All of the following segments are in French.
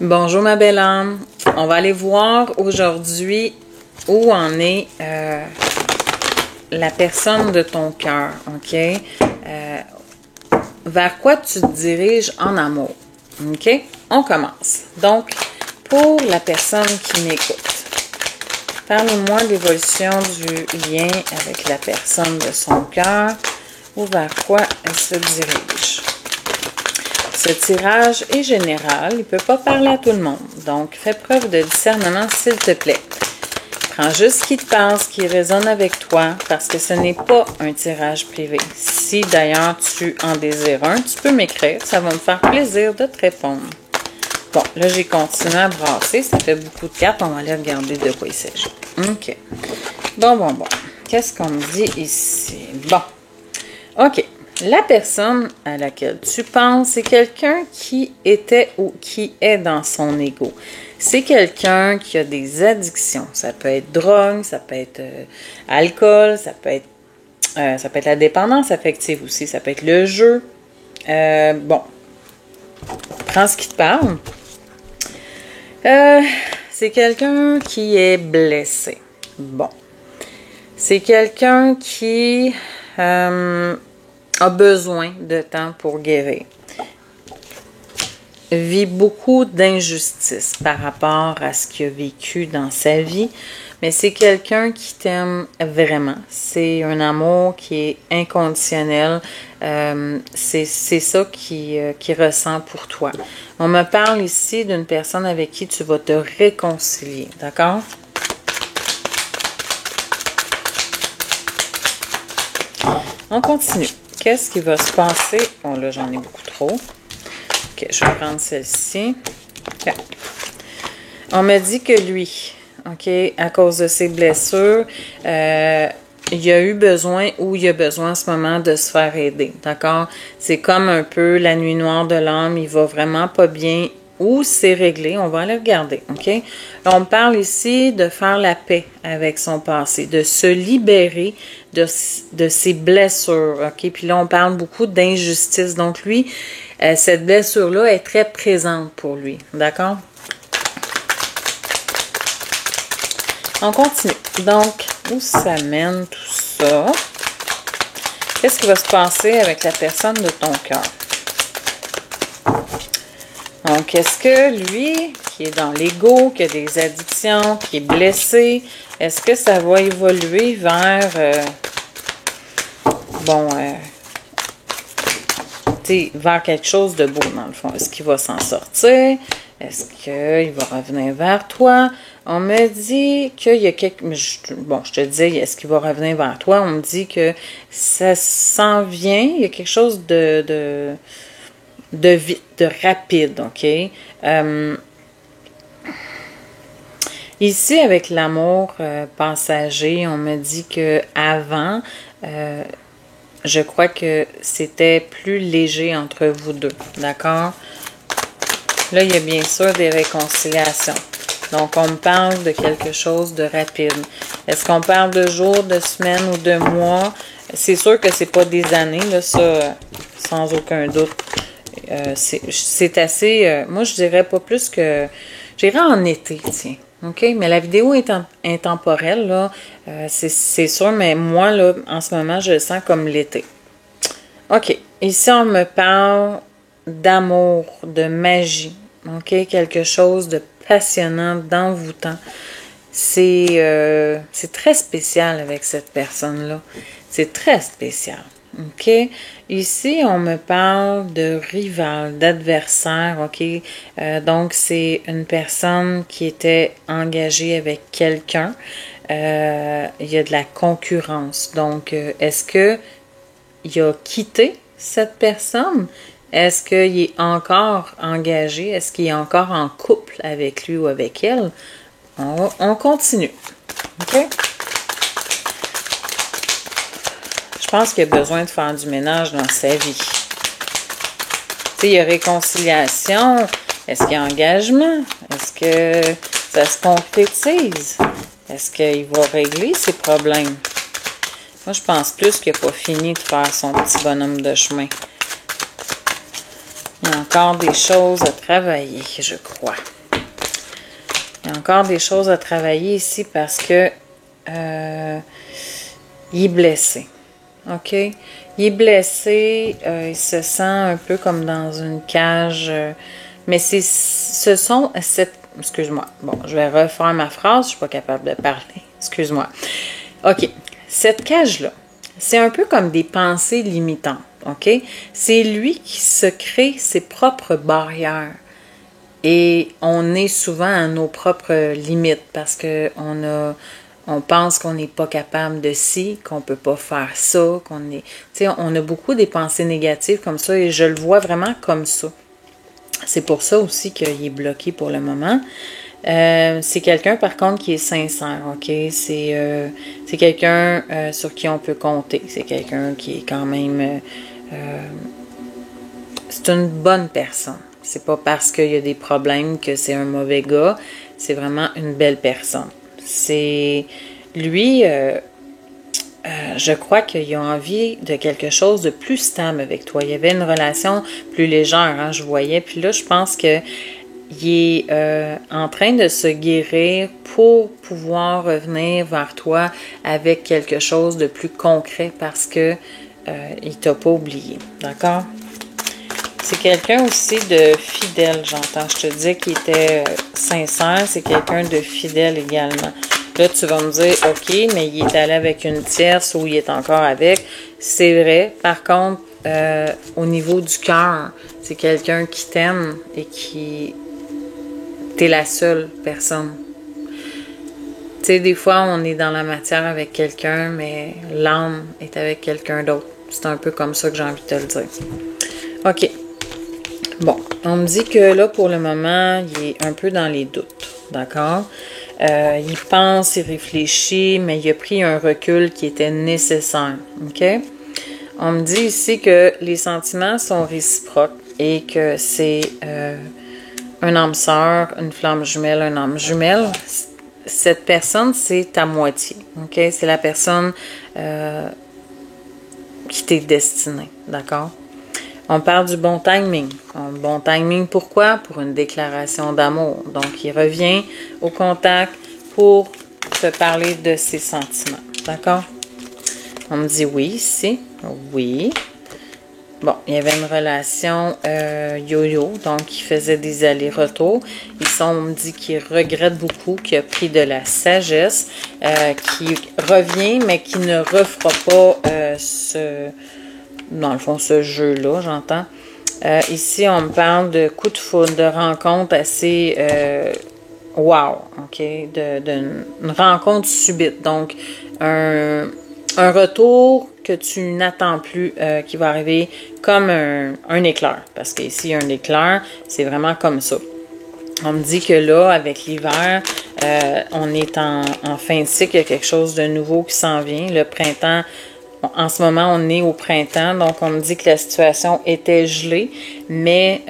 Bonjour ma belle âme, on va aller voir aujourd'hui où en est la personne de ton cœur, ok? Vers quoi tu te diriges en amour, ok? On commence. Donc, pour la personne qui m'écoute, parlez-moi de l'évolution du lien avec la personne de son cœur ou vers quoi elle se dirige. Ce tirage est général, il ne peut pas parler à tout le monde. Donc, fais preuve de discernement, s'il te plaît. Prends juste ce qui te passe, qui résonne avec toi, parce que ce n'est pas un tirage privé. Si d'ailleurs tu en désires un, tu peux m'écrire, ça va me faire plaisir de te répondre. Bon, là j'ai continué à brasser, ça fait beaucoup de cartes, on va aller regarder de quoi il s'agit. OK. Bon. Qu'est-ce qu'on me dit ici? Bon. OK. La personne à laquelle tu penses, c'est quelqu'un qui était ou qui est dans son ego. C'est quelqu'un qui a des addictions. Ça peut être drogue, ça peut être alcool, ça peut être la dépendance affective aussi, ça peut être le jeu. Bon, prends ce qui te parle. C'est quelqu'un qui est blessé. Bon. C'est quelqu'un qui a besoin de temps pour guérir. Vit beaucoup d'injustice par rapport à ce qu'il a vécu dans sa vie, mais c'est quelqu'un qui t'aime vraiment. C'est un amour qui est inconditionnel. C'est ça qu'il ressent pour toi. On me parle ici d'une personne avec qui tu vas te réconcilier, d'accord? On continue. Qu'est-ce qui va se passer? Bon, là, j'en ai beaucoup trop. OK, je vais prendre celle-ci. Okay. On me dit que lui, OK, à cause de ses blessures, il a eu besoin ou il a besoin en ce moment de se faire aider, d'accord? C'est comme un peu la nuit noire de l'âme, il va vraiment pas bien. Ou c'est réglé, on va aller regarder, OK? On parle ici de faire la paix avec son passé, de se libérer de ses blessures, OK? Puis là, on parle beaucoup d'injustice. Donc, lui, cette blessure-là est très présente pour lui, d'accord? On continue. Donc, où ça mène tout ça? Qu'est-ce qui va se passer avec la personne de ton cœur? Donc, est-ce que lui, qui est dans l'ego, qui a des addictions, qui est blessé, est-ce que ça va évoluer vers, vers quelque chose de beau, dans le fond? Est-ce qu'il va s'en sortir? Est-ce qu'il va revenir vers toi? On me dit qu'il y a je te dis, est-ce qu'il va revenir vers toi? On me dit que ça s'en vient, il y a quelque chose de vite, de rapide, OK? Ici, avec l'amour passager, on me dit que avant, je crois que c'était plus léger entre vous deux, d'accord? Là, il y a bien sûr des réconciliations. Donc, on me parle de quelque chose de rapide. Est-ce qu'on parle de jours, de semaines ou de mois? C'est sûr que c'est pas des années, là, ça, sans aucun doute. C'est assez... moi, je dirais pas plus que... J'irais en été, tiens. OK? Mais la vidéo est intemporelle, là. C'est sûr, mais moi, là, en ce moment, je le sens comme l'été. OK. Ici, on me parle d'amour, de magie. OK? Quelque chose de passionnant, d'envoûtant. C'est très spécial avec cette personne-là. C'est très spécial. OK? Ici, on me parle de rival, d'adversaire, OK? Donc, c'est une personne qui était engagée avec quelqu'un. Il y a de la concurrence. Donc, est-ce qu'il a quitté cette personne? Est-ce qu'il est encore engagé? Est-ce qu'il est encore en couple avec lui ou avec elle? On continue. OK? Je pense qu'il a besoin de faire du ménage dans sa vie. Tu sais, il y a réconciliation. Est-ce qu'il y a engagement? Est-ce que ça se concrétise? Est-ce qu'il va régler ses problèmes? Moi, je pense plus qu'il n'a pas fini de faire son petit bonhomme de chemin. Il y a encore des choses à travailler, je crois. Il y a encore des choses à travailler ici parce que il est blessé. OK? Il est blessé, il se sent un peu comme dans une cage. Mais excuse-moi. Bon, je vais refaire ma phrase, je suis pas capable de parler. Excuse-moi. OK. Cette cage-là, c'est un peu comme des pensées limitantes. OK? C'est lui qui se crée ses propres barrières. Et on est souvent à nos propres limites parce que on pense qu'on n'est pas capable de ci, qu'on peut pas faire ça, on a beaucoup des pensées négatives comme ça et je le vois vraiment comme ça. C'est pour ça aussi qu'il est bloqué pour le moment. C'est quelqu'un, par contre, qui est sincère, OK? C'est quelqu'un sur qui on peut compter. C'est quelqu'un qui est quand même... c'est une bonne personne. C'est pas parce qu'il y a des problèmes que c'est un mauvais gars. C'est vraiment une belle personne. C'est... Lui, je crois qu'il a envie de quelque chose de plus stable avec toi. Il y avait une relation plus légère, hein, je voyais. Puis là, je pense que il est en train de se guérir pour pouvoir revenir vers toi avec quelque chose de plus concret parce que il t'a pas oublié. D'accord? C'est quelqu'un aussi de fidèle, j'entends. Je te dis qu'il était sincère. C'est quelqu'un de fidèle également. Là, tu vas me dire, OK, mais il est allé avec une tierce ou il est encore avec. C'est vrai. Par contre, au niveau du cœur, c'est quelqu'un qui t'aime et qui... T'es la seule personne. Tu sais, des fois, on est dans la matière avec quelqu'un, mais l'âme est avec quelqu'un d'autre. C'est un peu comme ça que j'ai envie de te le dire. OK. Bon, on me dit que là, pour le moment, il est un peu dans les doutes. D'accord? Il pense, il réfléchit, mais il a pris un recul qui était nécessaire. OK? On me dit ici que les sentiments sont réciproques et que c'est un âme sœur, une flamme jumelle, un âme jumelle. Cette personne, c'est ta moitié. OK? C'est la personne qui t'est destinée. D'accord? On parle du bon timing. Bon timing, pourquoi? Pour une déclaration d'amour. Donc, il revient au contact pour te parler de ses sentiments. D'accord? On me dit oui ici. Oui. Bon, il y avait une relation yo-yo, donc il faisait des allers-retours. On me dit qu'il regrette beaucoup, qu'il a pris de la sagesse, qui revient, mais qui ne refera pas dans le fond, ce jeu-là, j'entends. Ici, on me parle de coup de foudre, de rencontre assez wow, OK? D'une rencontre subite. Donc, un retour que tu n'attends plus, qui va arriver comme un éclair. Parce qu'ici, un éclair, c'est vraiment comme ça. On me dit que là, avec l'hiver, on est en fin de cycle, il y a quelque chose de nouveau qui s'en vient. Le printemps, en ce moment, on est au printemps, donc on me dit que la situation était gelée, mais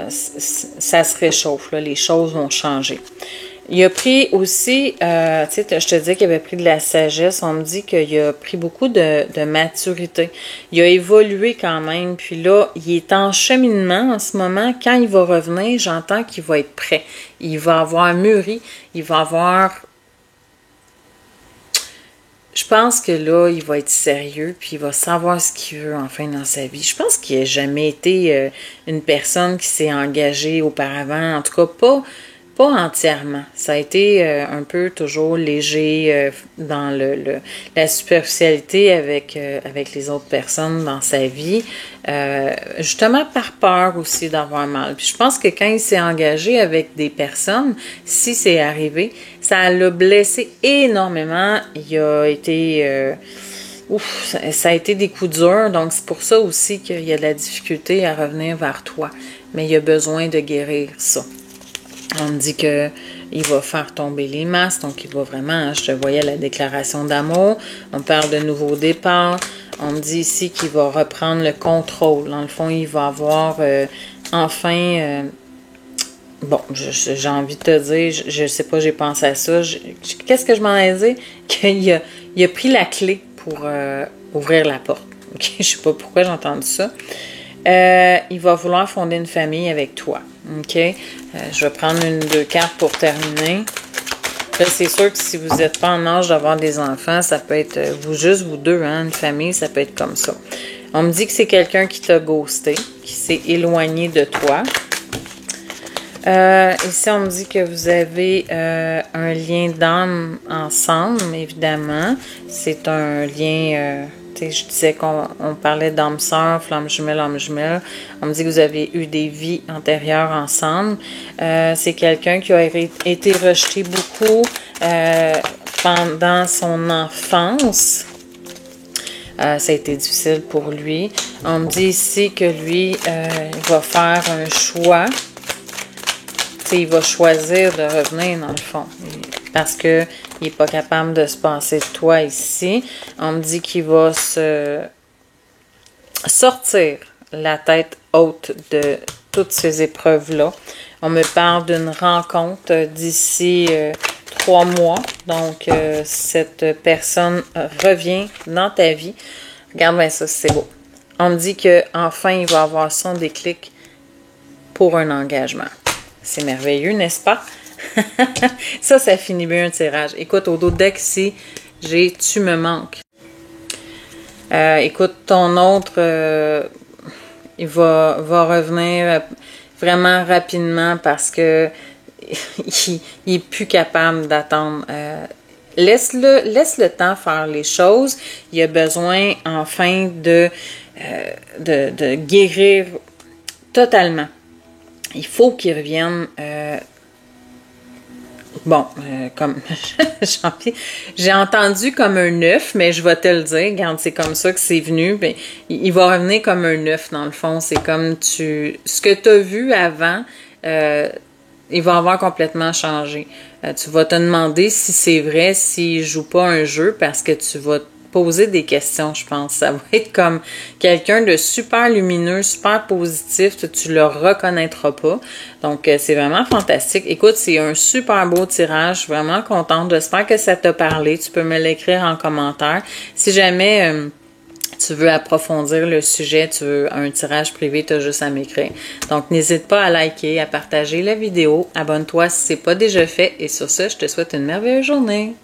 ça se réchauffe, là, les choses vont changer. Il a pris aussi, tu sais, je te dis qu'il avait pris de la sagesse, on me dit qu'il a pris beaucoup de maturité. Il a évolué quand même, puis là, il est en cheminement en ce moment. Quand il va revenir, j'entends qu'il va être prêt. Il va avoir mûri, il va avoir... Je pense que là, il va être sérieux, puis il va savoir ce qu'il veut enfin dans sa vie. Je pense qu'il n'a jamais été une personne qui s'est engagée auparavant, en tout cas pas entièrement. Ça a été un peu toujours léger dans la superficialité avec les autres personnes dans sa vie, justement par peur aussi d'avoir mal. Puis je pense que quand il s'est engagé avec des personnes, si c'est arrivé, ça l'a blessé énormément. Il a été... ça a été des coups durs, donc c'est pour ça aussi qu'il y a de la difficulté à revenir vers toi. Mais il a besoin de guérir ça. On me dit qu'il va faire tomber les masques, donc il va vraiment, je te voyais la déclaration d'amour. On parle de nouveau départ. On me dit ici qu'il va reprendre le contrôle. Dans le fond, il va avoir enfin... bon, j'ai envie de te dire, je sais pas, j'ai pensé à ça. Qu'est-ce que je m'en ai dit? Qu'il a pris la clé pour ouvrir la porte. Okay? Je sais pas pourquoi j'ai entendu ça. il va vouloir fonder une famille avec toi. OK? Je vais prendre une ou deux cartes pour terminer. Là, c'est sûr que si vous n'êtes pas en âge d'avoir des enfants, ça peut être juste vous deux, hein, une famille, ça peut être comme ça. On me dit que c'est quelqu'un qui t'a ghosté, qui s'est éloigné de toi. Ici, on me dit que vous avez un lien d'âme ensemble, évidemment. C'est un lien, je disais qu'on parlait d'âme sœur, flamme jumelle, âme jumelle. On me dit que vous avez eu des vies antérieures ensemble. C'est quelqu'un qui a été rejeté beaucoup pendant son enfance. Ça a été difficile pour lui. On me dit ici que lui, il va faire un choix. Il va choisir de revenir dans le fond parce qu'il n'est pas capable de se passer de toi ici. On me dit qu'il va se sortir la tête haute de toutes ces épreuves-là. On me parle d'une rencontre d'ici 3 mois. Donc, cette personne revient dans ta vie. Regarde bien ça, c'est beau. On me dit qu'enfin, il va avoir son déclic pour un engagement. C'est merveilleux, n'est-ce pas? Ça finit bien un tirage. Écoute, au dos de deck ici, j'ai « Tu me manques ». Écoute, ton autre, il va revenir vraiment rapidement parce que il est plus capable d'attendre. Laisse le temps faire les choses. Il a besoin enfin de guérir totalement. Il faut qu'il revienne. Comme j'ai entendu comme un œuf, mais je vais te le dire. Regarde, c'est comme ça que c'est venu. Ben, il va revenir comme un œuf, dans le fond. C'est comme ce que tu as vu avant, il va avoir complètement changé. Tu vas te demander si c'est vrai, s'il joue pas un jeu, parce que tu vas te poser des questions, je pense. Ça va être comme quelqu'un de super lumineux, super positif, tu le reconnaîtras pas. Donc, c'est vraiment fantastique. Écoute, c'est un super beau tirage. Je suis vraiment contente. J'espère que ça t'a parlé. Tu peux me l'écrire en commentaire. Si jamais tu veux approfondir le sujet, tu veux un tirage privé, tu as juste à m'écrire. Donc, n'hésite pas à liker, à partager la vidéo. Abonne-toi si ce n'est pas déjà fait. Et sur ce, je te souhaite une merveilleuse journée.